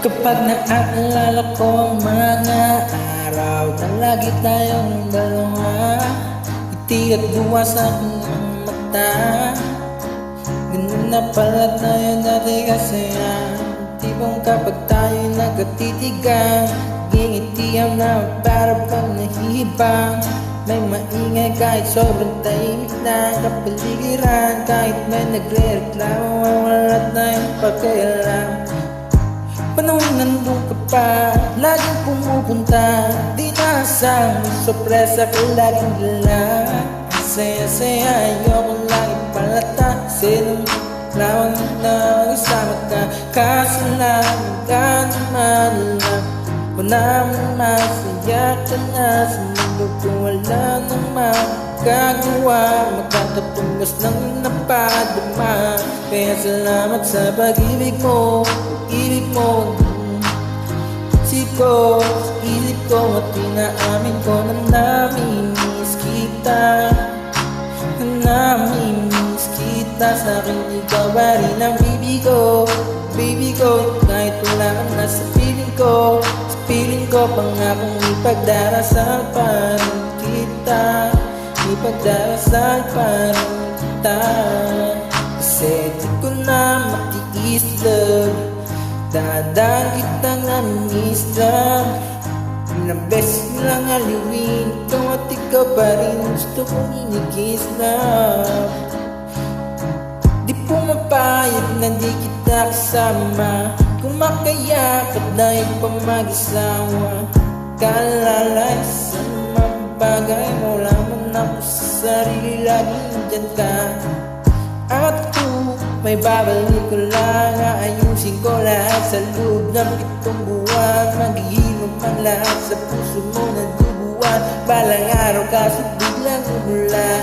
Kapag naaalala ko ang mga araw na lagi tayong dalawa, ngiti at luha sa aking mata. Ganun na pala tayo dati kasi tipong kapag tayo nagkatitigan, ngingitihan na para bang nahihibang. May maingay kahit sobrang tahimik na kapaligiran, kahit may nagre-reklamo wala tayong pakialam. Panahon nandun ka pa, laging pumupunta, di nasang sorpresa ka laging dala. Saya-saya, ayoko laging palata, sinong lawang na isama ka. Kaso lang, naman lang, wala mong masaya ka na sa mundo kung wala namang gagawa. Magkakatumbas lang napadama, kaya salamat sa pag-ibig mo. Pag-ibig mo, isip ko at pinaamin ko na namimiss kita. Namimiss kita, sa akin ikaw ba rin ang baby ko. Baby ko, kahit wala ka na sa piling ko. Sa piling ko, pangakong ipagdarasal pa rin kita. Ipagdarasal pa rin kita. Kasi di ko na matiis, love. Dadaan kitang namiss lang. Ilang beses lang aliwin ikaw at ikaw pa rin gusto kong inigis lang. Di pumapayag na di kita kasama, kumakaya ka dahil pa mag-isawa. Kalalay sa mga bagay mo lamang ako sa sarili, laging dyan ka. At kung may babalik ko lang, ayusin ko lahat sa loob ng 7 buwan. Maghihilom ang lahat sa puso mo na duguan. Balang araw kaso biglang umulan.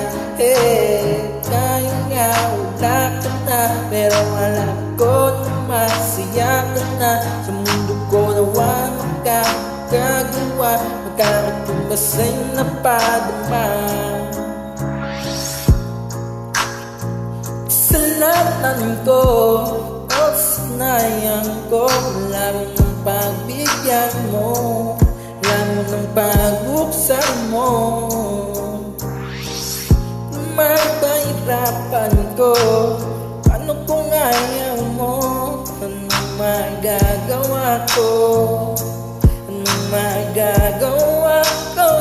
Ngayon nga wala ka na, pero alam ko na masaya ka na. Sa mundo ko na walang makakagawa, magkakatumbas sa'yo napadama. Salatan ko, o sinayang ko, wala mo ng pagbigyan mo, wala mo ng pagbuksan mo. Mapahirapan ko, ano kung ayaw mo? Anong magagawa ko? Anong magagawa ko?